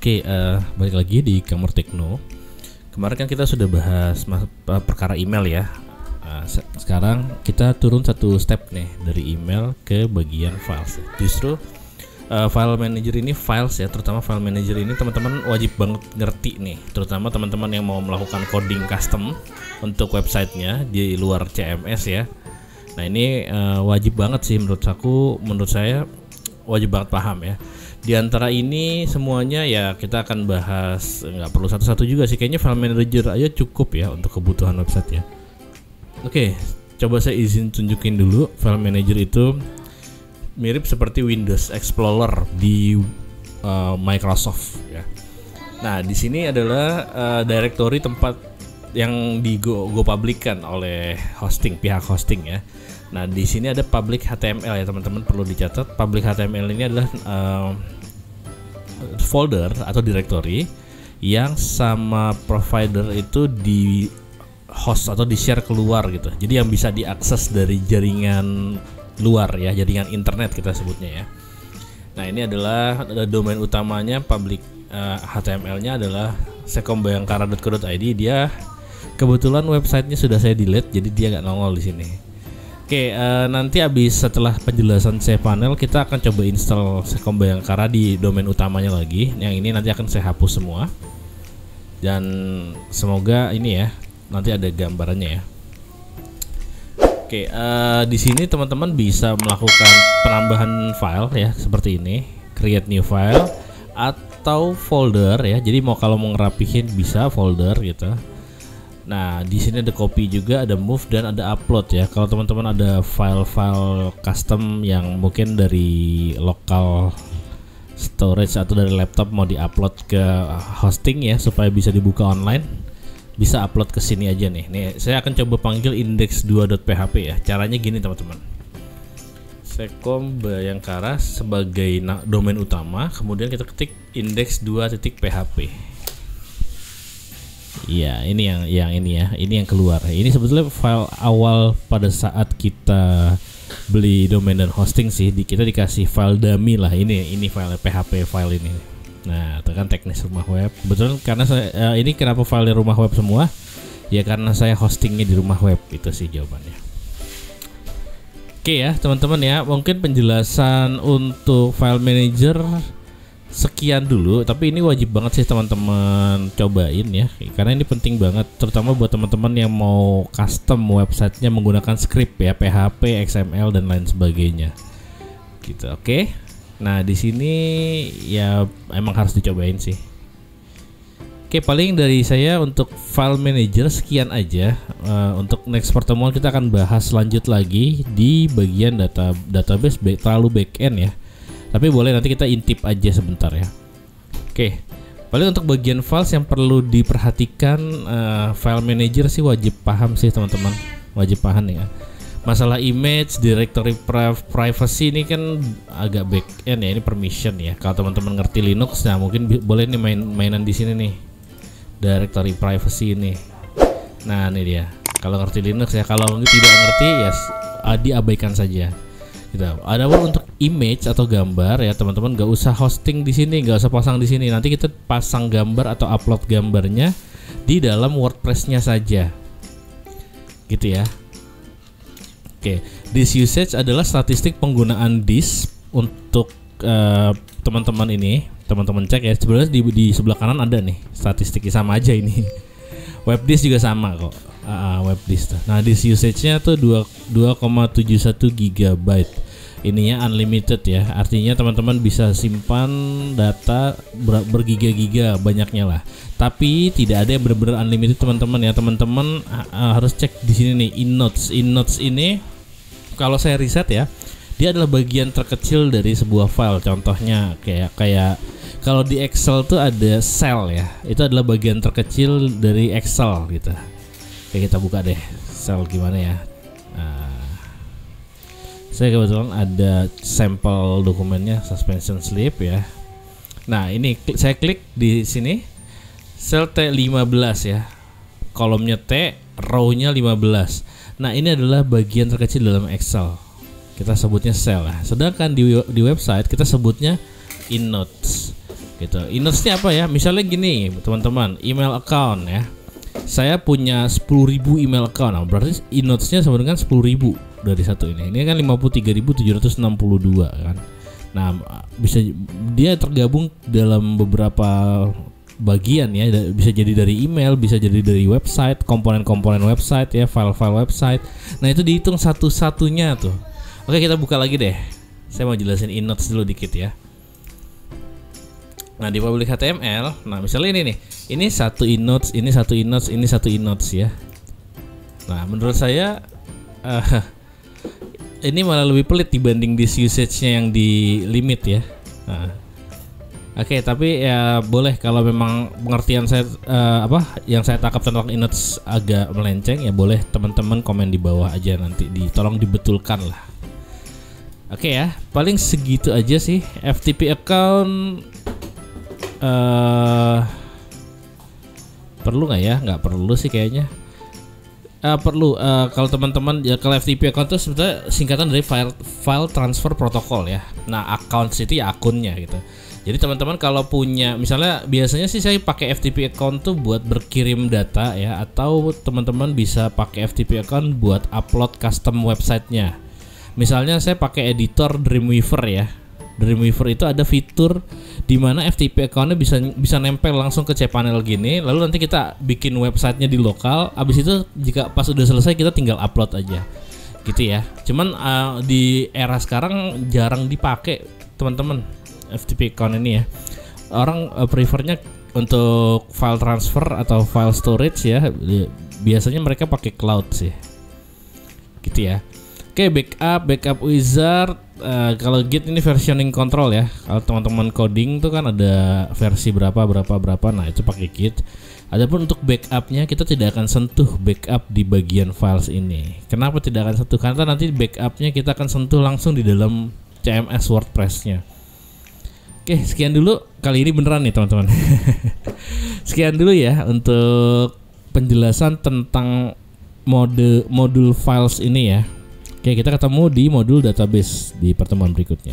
Oke, balik lagi di Kamar Tekno. Kemarin kan kita sudah bahas perkara email ya. Sekarang kita turun satu step nih dari email ke bagian files. Justru file manager ini files ya, terutama file manager ini teman-teman wajib banget ngerti nih, terutama teman-teman yang mau melakukan coding custom untuk websitenya di luar CMS ya. Nah ini wajib banget sih menurut saya wajib banget paham ya. Di antara ini semuanya ya kita akan bahas, nggak perlu satu-satu juga sih, kayaknya file manager aja cukup ya untuk kebutuhan website ya. Oke, coba saya izin tunjukin dulu. File manager itu mirip seperti Windows Explorer di Microsoft ya. Nah di sini adalah directory tempat yang go publikkan oleh pihak hosting ya. Nah di sini ada public HTML ya teman-teman, perlu dicatat. Public HTML ini adalah folder atau directory yang sama provider itu di host atau di share keluar gitu. Jadi yang bisa diakses dari jaringan luar ya, jaringan internet kita sebutnya ya. Nah ini adalah domain utamanya, public HTML-nya adalah sekombayangkara.co.id. Dia kebetulan websitenya sudah saya delete, jadi dia nggak nongol di sini. Oke, nanti setelah penjelasan cPanel kita akan coba install Sekombayangkara di domain utamanya lagi. Yang ini nanti akan saya hapus semua. Dan semoga ini ya, nanti ada gambarannya ya. Oke, di sini teman-teman bisa melakukan penambahan file ya seperti ini, create new file atau folder ya. Jadi kalau mau ngerapihin bisa folder gitu. Nah, di sini ada copy juga, ada move dan ada upload ya. Kalau teman-teman ada file-file custom yang mungkin dari local storage atau dari laptop mau diupload ke hosting ya supaya bisa dibuka online, bisa upload ke sini aja nih. Nih, saya akan coba panggil index2.php ya. Caranya gini teman-teman. Sekombayangkara sebagai domain utama, kemudian kita ketik index2.php. Iya, ini yang ini ya. Ini yang keluar. Ini sebetulnya file awal pada saat kita beli domain dan hosting sih. Kita dikasih file dummy lah. Ini file PHP file ini. Nah, tekan teknis rumah web. Kebetulan karena saya ini kenapa file rumah web semua? Ya karena saya hostingnya di rumah web. Itu sih jawabannya. Oke ya, teman-teman ya. Mungkin penjelasan untuk file manager sekian dulu, tapi ini wajib banget sih teman-teman cobain ya, karena ini penting banget, terutama buat teman-teman yang mau custom websitenya menggunakan script ya, PHP, XML dan lain sebagainya. Gitu, oke. Nah di sini ya emang harus dicobain sih. Oke, paling dari saya untuk file manager sekian aja. Untuk next pertemuan kita akan bahas lanjut lagi di bagian database terlalu back end ya. Tapi boleh nanti kita intip aja sebentar ya. Oke, paling untuk bagian files yang perlu diperhatikan, file manager sih wajib paham sih teman-teman, wajib paham ya. Masalah image, directory privacy ini kan agak back end ya, ini permission ya. Kalau teman-teman ngerti Linux, nah mungkin boleh nih mainan di sini nih, directory privacy ini. Nah ini dia. Kalau ngerti Linux ya, kalau tidak ngerti ya diabaikan saja. Gitu. Adapun untuk image atau gambar ya teman-teman nggak usah hosting di sini, nggak usah pasang di sini. Nanti kita pasang gambar atau upload gambarnya di dalam WordPress-nya saja, gitu ya. Oke, disk usage adalah statistik penggunaan disk untuk teman-teman ini. Teman-teman cek ya, sebenarnya di sebelah kanan ada nih statistiknya, sama aja ini. Web disk juga sama kok. Web disk. Nah, disk usage-nya tuh 2,71 GB. Ininya unlimited ya. Artinya teman-teman bisa simpan data bergiga-giga banyaknya lah. Tapi tidak ada yang benar-benar unlimited teman-teman ya. Teman-teman harus cek di sini nih InNotes. InNotes ini kalau saya riset ya, dia adalah bagian terkecil dari sebuah file. Contohnya kayak kalau di Excel tuh ada cell ya. Itu adalah bagian terkecil dari Excel gitu. Oke, kita buka deh cell gimana ya. Saya kebetulan ada sampel dokumennya, suspension slip ya. Nah ini saya klik di sini, sel T15 ya, kolomnya T, row-nya 15. Nah ini adalah bagian terkecil dalam Excel. Kita sebutnya cell lah. Sedangkan di website kita sebutnya InNotes. gitu. E-notes-nya apa ya? Misalnya gini, teman-teman, email account ya. Saya punya 10.000 email account. Nah, berarti e-notes-nya sama dengan 10.000 dari satu ini. Ini kan 53.762 kan. Nah, bisa dia tergabung dalam beberapa bagian ya. Bisa jadi dari email, bisa jadi dari website, komponen-komponen website ya, file-file website. Nah, itu dihitung satu-satunya tuh. Oke, kita buka lagi deh. Saya mau jelasin e-notes dulu dikit ya. Nah, di public HTML, nah misalnya ini nih, ini satu e-notes, ini satu e-notes, ini satu e-notes ya. Nah, menurut saya ini malah lebih pelit dibanding this usage-nya yang di limit ya. Nah, oke, tapi ya boleh kalau memang pengertian saya yang saya tangkap tentang e-notes agak melenceng ya, boleh teman-teman komen di bawah aja, nanti tolong dibetulkan lah. Oke ya, paling segitu aja sih. FTP account perlu nggak ya? Nggak perlu sih kayaknya. Perlu kalau teman-teman ya, kalau FTP account itu sebetulnya singkatan dari file transfer protocol ya. Nah, accounts itu ya akunnya gitu. Jadi teman-teman kalau punya, misalnya biasanya sih saya pakai FTP account tuh buat berkirim data ya, atau teman-teman bisa pakai FTP account buat upload custom websitenya. Misalnya saya pakai editor Dreamweaver ya. Dreamweaver itu ada fitur di mana FTP account-nya bisa nempel langsung ke cPanel gini, lalu nanti kita bikin websitenya di lokal. Abis itu jika pas udah selesai kita tinggal upload aja, gitu ya. Cuman di era sekarang jarang dipakai teman-teman FTP account ini ya. Orang prefernya untuk file transfer atau file storage ya. Biasanya mereka pakai cloud sih, gitu ya. Oke, backup wizard. Kalau Git ini versioning control ya. Kalau teman-teman coding tuh kan ada versi berapa. Nah, itu pakai Git. Adapun untuk backupnya kita tidak akan sentuh backup di bagian files ini. Kenapa tidak akan sentuh? Karena nanti backupnya kita akan sentuh langsung di dalam CMS WordPress-nya. Oke, sekian dulu. Kali ini beneran nih teman-teman. Sekian dulu ya untuk penjelasan tentang modul files ini ya. Oke, kita ketemu di modul database di pertemuan berikutnya.